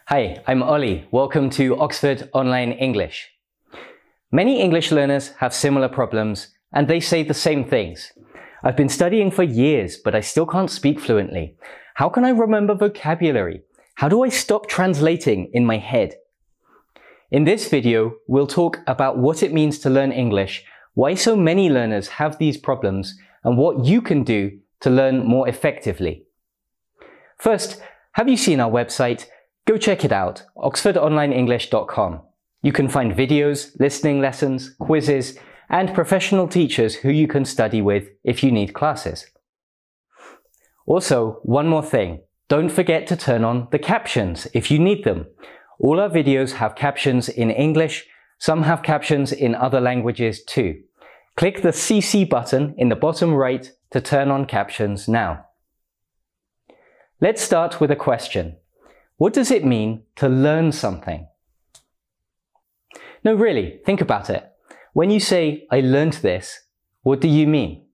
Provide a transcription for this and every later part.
Hi, I'm Ollie. Welcome to Oxford Online English. Many English learners have similar problems and they say the same things. I've been studying for years, but I still can't speak fluently. How can I remember vocabulary? How do I stop translating in my head? In this video, we'll talk about what it means to learn English, why so many learners have these problems, and what you can do to learn more effectively. First, have you seen our website? Go check it out, oxfordonlineenglish.com. You can find videos, listening lessons, quizzes, and professional teachers who you can study with if you need classes. Also, one more thing. Don't forget to turn on the captions if you need them. All our videos have captions in English. Some have captions in other languages too. Click the CC button in the bottom right to turn on captions now. Let's start with a question. What does it mean to learn something? No, really, think about it. When you say, I learned this, what do you mean?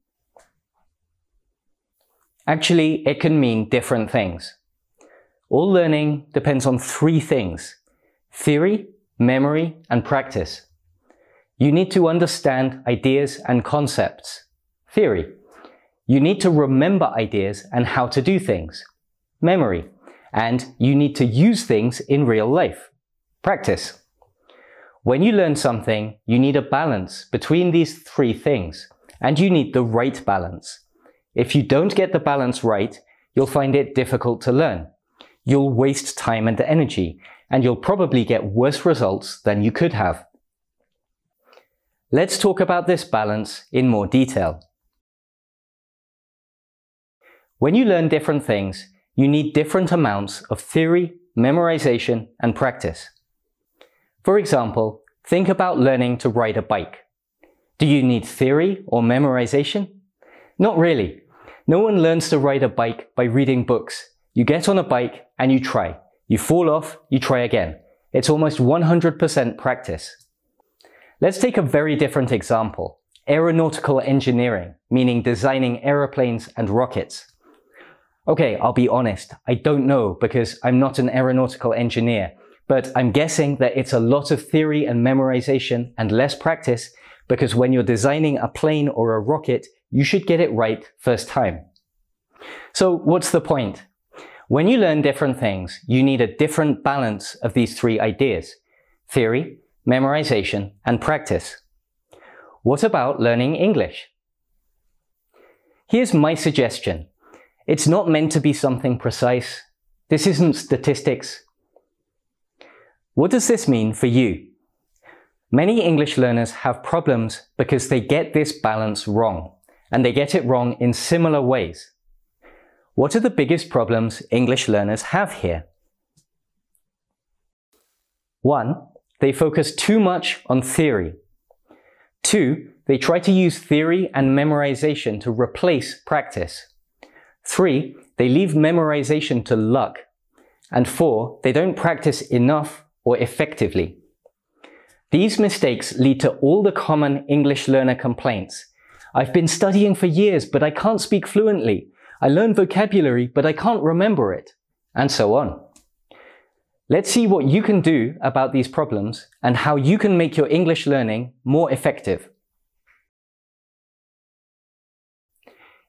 Actually, it can mean different things. All learning depends on three things: theory, memory, and practice. You need to understand ideas and concepts. Theory. You need to remember ideas and how to do things. Memory. And you need to use things in real life. Practice. When you learn something, you need a balance between these three things, and you need the right balance. If you don't get the balance right, you'll find it difficult to learn. You'll waste time and energy, and you'll probably get worse results than you could have. Let's talk about this balance in more detail. When you learn different things, you need different amounts of theory, memorization, and practice. For example, think about learning to ride a bike. Do you need theory or memorization? Not really. No one learns to ride a bike by reading books. You get on a bike and you try. You fall off, you try again. It's almost 100% practice. Let's take a very different example. Aeronautical engineering, meaning designing aeroplanes and rockets. Okay, I'll be honest, I don't know because I'm not an aeronautical engineer, but I'm guessing that it's a lot of theory and memorization and less practice because when you're designing a plane or a rocket, you should get it right first time. So what's the point? When you learn different things, you need a different balance of these three ideas: theory, memorization, and practice. What about learning English? Here's my suggestion. It's not meant to be something precise. This isn't statistics. What does this mean for you? Many English learners have problems because they get this balance wrong, and they get it wrong in similar ways. What are the biggest problems English learners have here? 1. They focus too much on theory. 2. They try to use theory and memorization to replace practice. 3. They leave memorization to luck. And 4. They don't practice enough or effectively. These mistakes lead to all the common English learner complaints. I've been studying for years, but I can't speak fluently. I learn vocabulary, but I can't remember it. And so on. Let's see what you can do about these problems and how you can make your English learning more effective.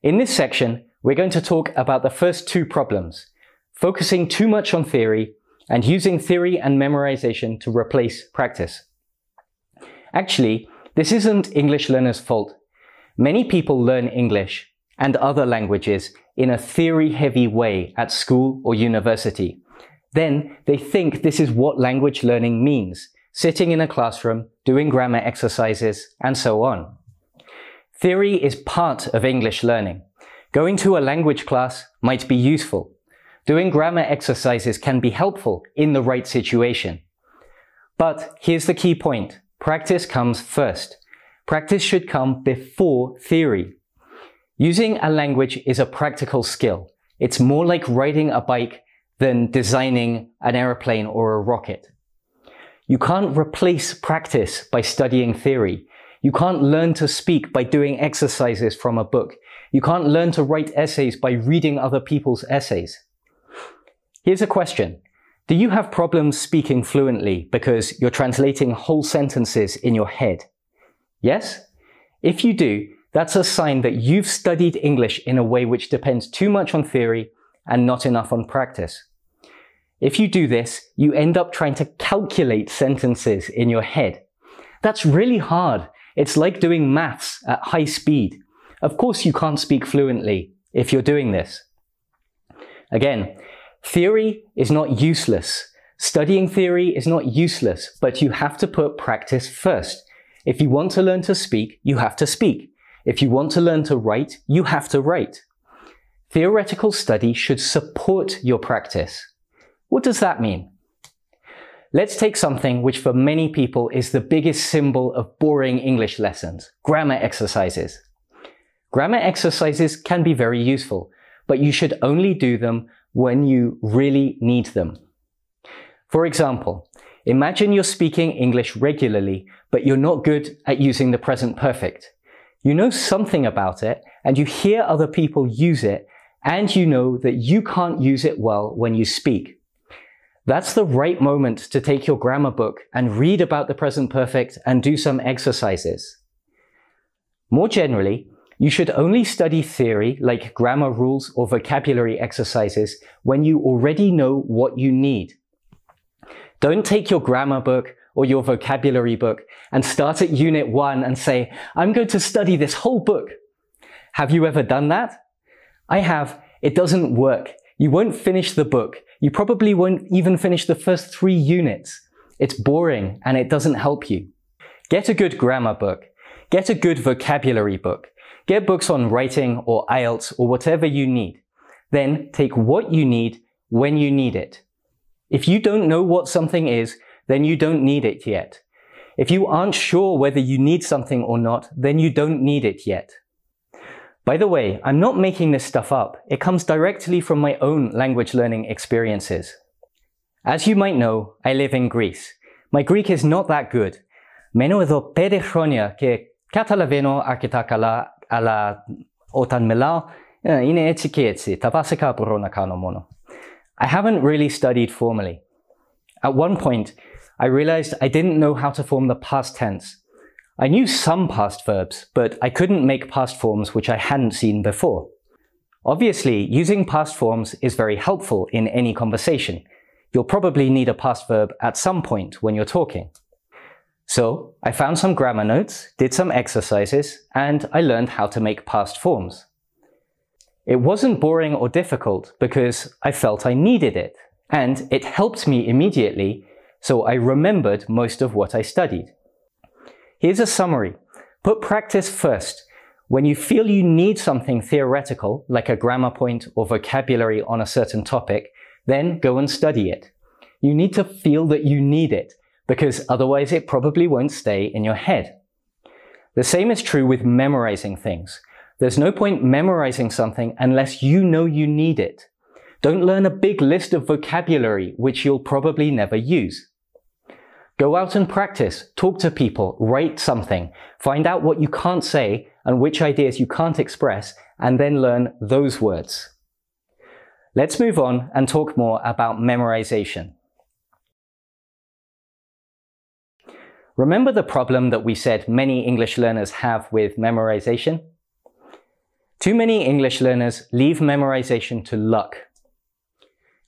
In this section, we're going to talk about the first two problems: focusing too much on theory and using theory and memorization to replace practice. Actually, this isn't English learners' fault. Many people learn English and other languages in a theory-heavy way at school or university. Then they think this is what language learning means, sitting in a classroom, doing grammar exercises, and so on. Theory is part of English learning. Going to a language class might be useful. Doing grammar exercises can be helpful in the right situation. But here's the key point. Practice comes first. Practice should come before theory. Using a language is a practical skill. It's more like riding a bike than designing an airplane or a rocket. You can't replace practice by studying theory. You can't learn to speak by doing exercises from a book. You can't learn to write essays by reading other people's essays. Here's a question. Do you have problems speaking fluently because you're translating whole sentences in your head? Yes? If you do, that's a sign that you've studied English in a way which depends too much on theory and not enough on practice. If you do this, you end up trying to calculate sentences in your head. That's really hard. It's like doing maths at high speed. Of course you can't speak fluently if you're doing this. Again, theory is not useless. Studying theory is not useless, but you have to put practice first. If you want to learn to speak, you have to speak. If you want to learn to write, you have to write. Theoretical study should support your practice. What does that mean? Let's take something which for many people is the biggest symbol of boring English lessons: grammar exercises. Grammar exercises can be very useful, but you should only do them when you really need them. For example, imagine you're speaking English regularly, but you're not good at using the present perfect. You know something about it, and you hear other people use it, and you know that you can't use it well when you speak. That's the right moment to take your grammar book and read about the present perfect and do some exercises. More generally, you should only study theory like grammar rules or vocabulary exercises when you already know what you need. Don't take your grammar book or your vocabulary book and start at Unit 1 and say, I'm going to study this whole book. Have you ever done that? I have. It doesn't work. You won't finish the book. You probably won't even finish the first 3 units. It's boring and it doesn't help you. Get a good grammar book. Get a good vocabulary book. Get books on writing or IELTS or whatever you need. Then take what you need when you need it. If you don't know what something is, then you don't need it yet. If you aren't sure whether you need something or not, then you don't need it yet. By the way, I'm not making this stuff up. It comes directly from my own language learning experiences. As you might know, I live in Greece. My Greek is not that good. Μένω εδώ 5 χρόνια και καταλαβαίνω αρκετά καλά, αλλά όταν μιλάω, είναι έτσι και έτσι. Τα βασικά μπορώ να κάνω μόνο. I haven't really studied formally. At one point, I realized I didn't know how to form the past tense. I knew some past verbs, but I couldn't make past forms which I hadn't seen before. Obviously, using past forms is very helpful in any conversation. You'll probably need a past verb at some point when you're talking. So, I found some grammar notes, did some exercises, and I learned how to make past forms. It wasn't boring or difficult because I felt I needed it, and it helped me immediately, so I remembered most of what I studied. Here's a summary. Put practice first. When you feel you need something theoretical, like a grammar point or vocabulary on a certain topic, then go and study it. You need to feel that you need it, because otherwise it probably won't stay in your head. The same is true with memorizing things. There's no point memorizing something unless you know you need it. Don't learn a big list of vocabulary which you'll probably never use. Go out and practice, talk to people, write something, find out what you can't say and which ideas you can't express, and then learn those words. Let's move on and talk more about memorization. Remember the problem that we said many English learners have with memorization? Too many English learners leave memorization to luck.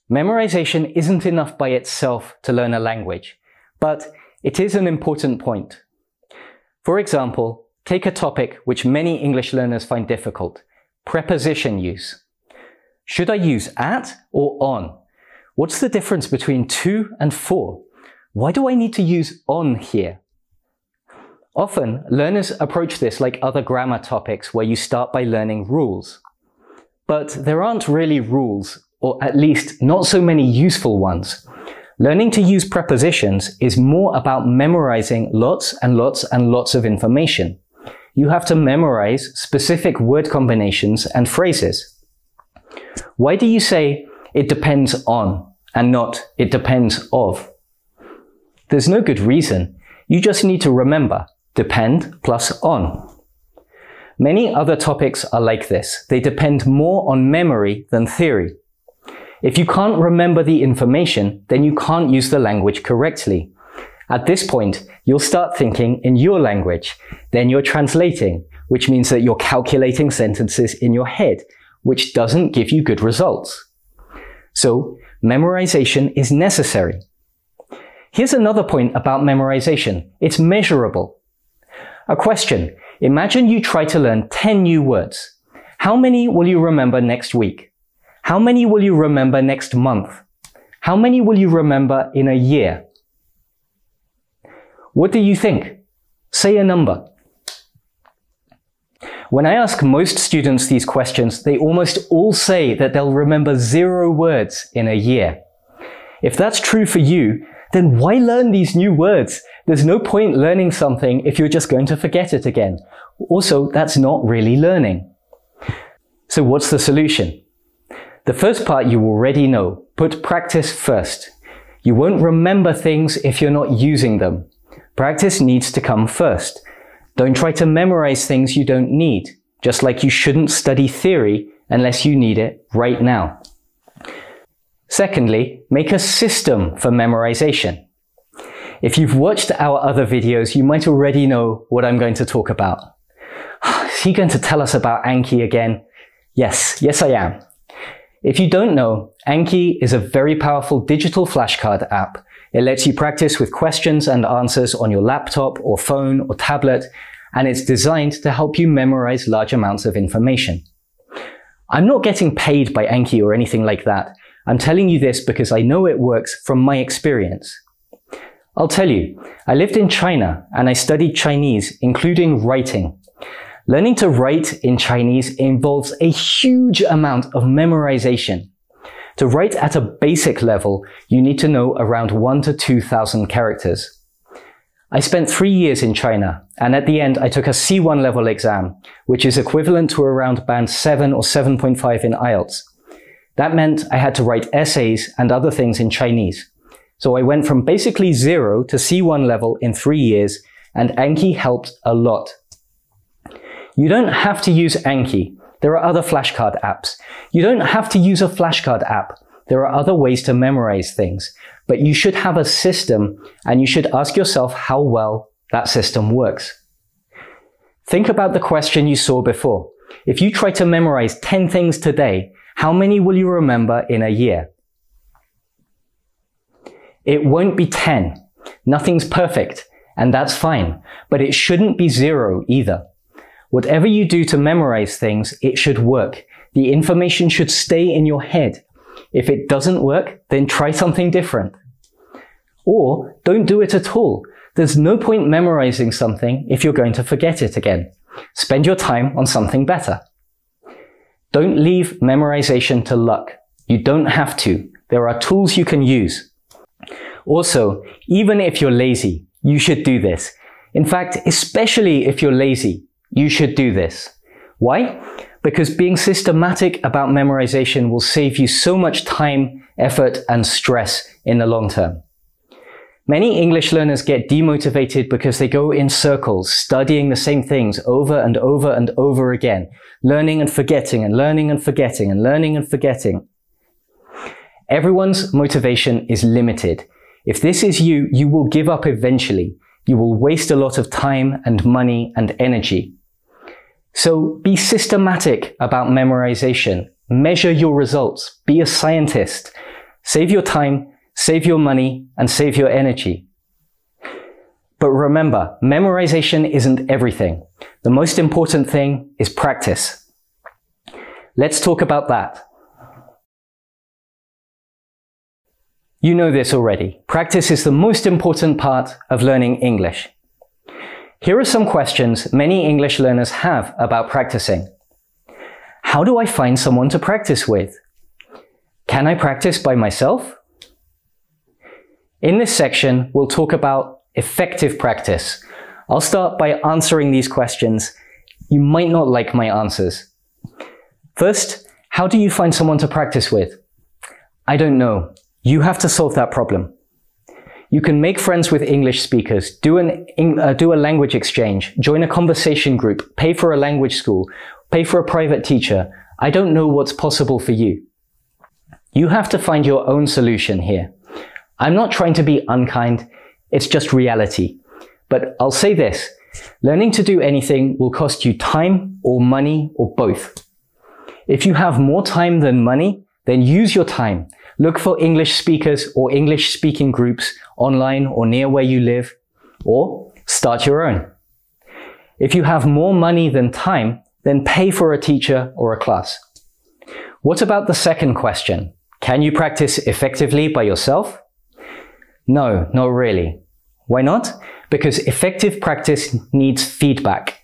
Memorization isn't enough by itself to learn a language, but it is an important point. For example, take a topic which many English learners find difficult: preposition use. Should I use at or on? What's the difference between to and for? Why do I need to use on here? Often, learners approach this like other grammar topics where you start by learning rules. But there aren't really rules, or at least not so many useful ones. Learning to use prepositions is more about memorizing lots and lots and lots of information. You have to memorize specific word combinations and phrases. Why do you say, it depends on, and not, it depends of? There's no good reason. You just need to remember, depend plus on. Many other topics are like this. They depend more on memory than theory. If you can't remember the information, then you can't use the language correctly. At this point, you'll start thinking in your language. Then you're translating, which means that you're calculating sentences in your head, which doesn't give you good results. So, memorization is necessary. Here's another point about memorization. It's measurable. A question. Imagine you try to learn 10 new words. How many will you remember next week? How many will you remember next month? How many will you remember in a year? What do you think? Say a number. When I ask most students these questions, they almost all say that they'll remember 0 words in a year. If that's true for you, then why learn these new words? There's no point learning something if you're just going to forget it again. Also, that's not really learning. So what's the solution? The first part you already know. Put practice first. You won't remember things if you're not using them. Practice needs to come first. Don't try to memorize things you don't need, just like you shouldn't study theory unless you need it right now. Secondly, make a system for memorization. If you've watched our other videos, you might already know what I'm going to talk about. Is he going to tell us about Anki again? Yes, I am. If you don't know, Anki is a very powerful digital flashcard app. It lets you practice with questions and answers on your laptop or phone or tablet, and it's designed to help you memorize large amounts of information. I'm not getting paid by Anki or anything like that. I'm telling you this because I know it works from my experience. I'll tell you, I lived in China and I studied Chinese, including writing. Learning to write in Chinese involves a huge amount of memorization. To write at a basic level, you need to know around 1,000 to 2,000 characters. I spent 3 years in China, and at the end I took a C1 level exam, which is equivalent to around band 7 or 7.5 in IELTS. That meant I had to write essays and other things in Chinese. So I went from basically 0 to C1 level in 3 years, and Anki helped a lot. You don't have to use Anki. There are other flashcard apps. You don't have to use a flashcard app. There are other ways to memorize things, but you should have a system and you should ask yourself how well that system works. Think about the question you saw before. If you try to memorize 10 things today, how many will you remember in a year? It won't be 10. Nothing's perfect, and that's fine, but it shouldn't be 0 either. Whatever you do to memorize things, it should work. The information should stay in your head. If it doesn't work, then try something different. Or don't do it at all. There's no point memorizing something if you're going to forget it again. Spend your time on something better. Don't leave memorization to luck. You don't have to. There are tools you can use. Also, even if you're lazy, you should do this. In fact, especially if you're lazy, you should do this. Why? Because being systematic about memorization will save you so much time, effort, and stress in the long term. Many English learners get demotivated because they go in circles, studying the same things over and over and over again, learning and forgetting and learning and forgetting and learning and forgetting. Everyone's motivation is limited. If this is you, you will give up eventually. You will waste a lot of time and money and energy. So be systematic about memorization. Measure your results. Be a scientist. Save your time, save your money, and save your energy. But remember, memorization isn't everything. The most important thing is practice. Let's talk about that. You know this already. Practice is the most important part of learning English. Here are some questions many English learners have about practicing. How do I find someone to practice with? Can I practice by myself? In this section, we'll talk about effective practice. I'll start by answering these questions. You might not like my answers. First, how do you find someone to practice with? I don't know. You have to solve that problem. You can make friends with English speakers, do a language exchange, join a conversation group, pay for a language school, pay for a private teacher. I don't know what's possible for you. You have to find your own solution here. I'm not trying to be unkind, it's just reality. But I'll say this, learning to do anything will cost you time or money or both. If you have more time than money, then use your time. Look for English speakers or English speaking groups online or near where you live, or start your own. If you have more money than time, then pay for a teacher or a class. What about the second question? Can you practice effectively by yourself? No, not really. Why not? Because effective practice needs feedback.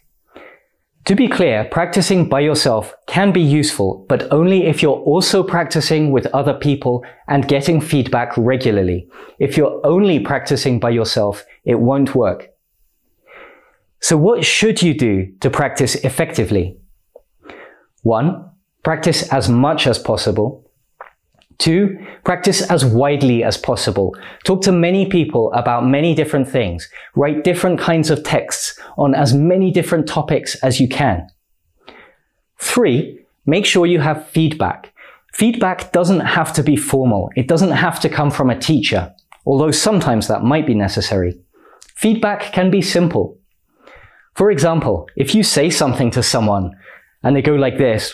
To be clear, practicing by yourself can be useful, but only if you're also practicing with other people and getting feedback regularly. If you're only practicing by yourself, it won't work. So what should you do to practice effectively? 1. Practice as much as possible. 2. Practice as widely as possible. Talk to many people about many different things. Write different kinds of texts on as many different topics as you can. 3. Make sure you have feedback. Feedback doesn't have to be formal. It doesn't have to come from a teacher, although sometimes that might be necessary. Feedback can be simple. For example, if you say something to someone and they go like this,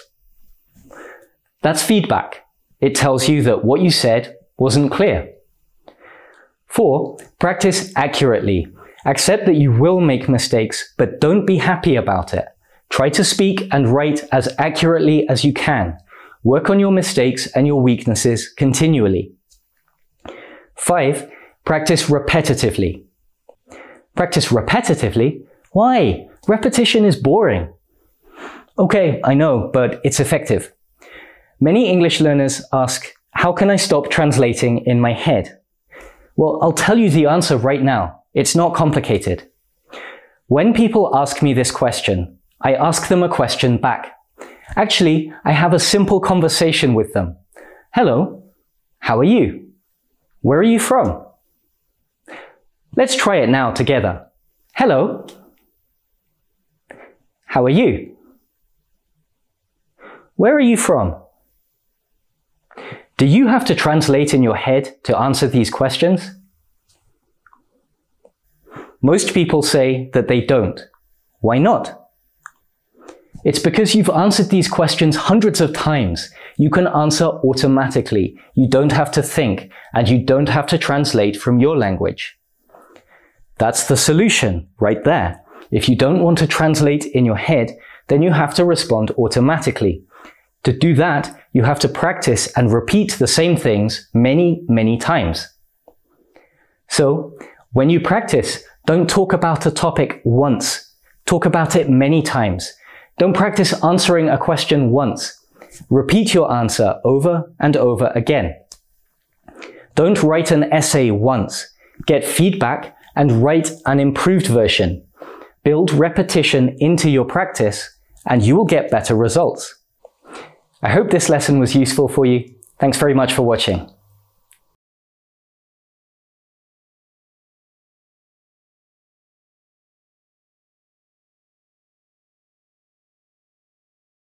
that's feedback. It tells you that what you said wasn't clear. 4. Practice accurately. Accept that you will make mistakes, but don't be happy about it. Try to speak and write as accurately as you can. Work on your mistakes and your weaknesses continually. 5. Practice repetitively. Practice repetitively? Why? Repetition is boring. Okay, I know, but it's effective. Many English learners ask, how can I stop translating in my head? Well, I'll tell you the answer right now. It's not complicated. When people ask me this question, I ask them a question back. Actually, I have a simple conversation with them. Hello, how are you? Where are you from? Let's try it now together. Hello, how are you? Where are you from? Do you have to translate in your head to answer these questions? Most people say that they don't. Why not? It's because you've answered these questions hundreds of times. You can answer automatically. You don't have to think, and you don't have to translate from your language. That's the solution right there. If you don't want to translate in your head, then you have to respond automatically. To do that, you have to practice and repeat the same things many, many times. So, when you practice, don't talk about a topic once. Talk about it many times. Don't practice answering a question once. Repeat your answer over and over again. Don't write an essay once. Get feedback and write an improved version. Build repetition into your practice, and you will get better results. I hope this lesson was useful for you. Thanks very much for watching.